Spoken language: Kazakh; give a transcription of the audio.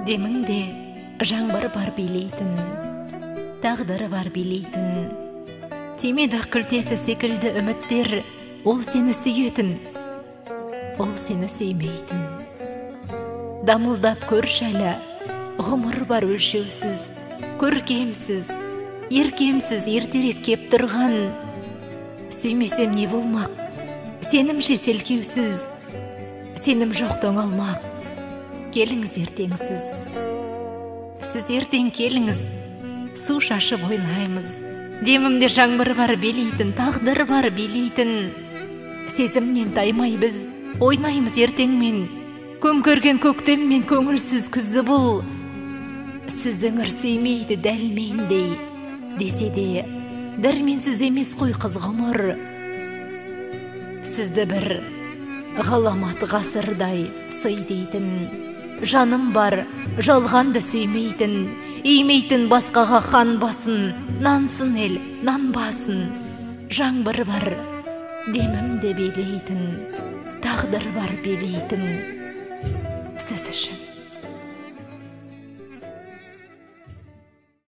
Деміңде жаңбыр бар билейтін, тағдыры бар билейтін, тимеді күлтесі секілді үміттер, ол сені сүйетін, ол сені сүймейтін. Дамылдап көрші әлі, ғұмыр бар өлшеусіз, көркемсіз, еркемсіз ертерек кеп тұрған. Сүймесем не болмақ, сенімше селкеусіз, сенім жоқтың алмақ. Келіңіз ертеңсіз, сіз ертең келіңіз, су шашып ойнаймыз. Демімде жаңбыр бар билейтін, тағдыр бар билейтін. Сезімнен таймай біз ойнаймыз ертеңмен, көмкерген көктеммен көңілсіз күзді бұл. Сіздің үрсеймейді дәл мендей, десе де дәрменсіз емес қой қыз ғұмыр. Сізді бір ғаламат ғасырдай сый дейтін, жаным бар, жалғанды сүймейтін, имейтін басқаға хан басын, нансын ел, нанбасын. Жаңбыр бар, демімді билейтін, тағдыр бар билейтін, сіз үшін.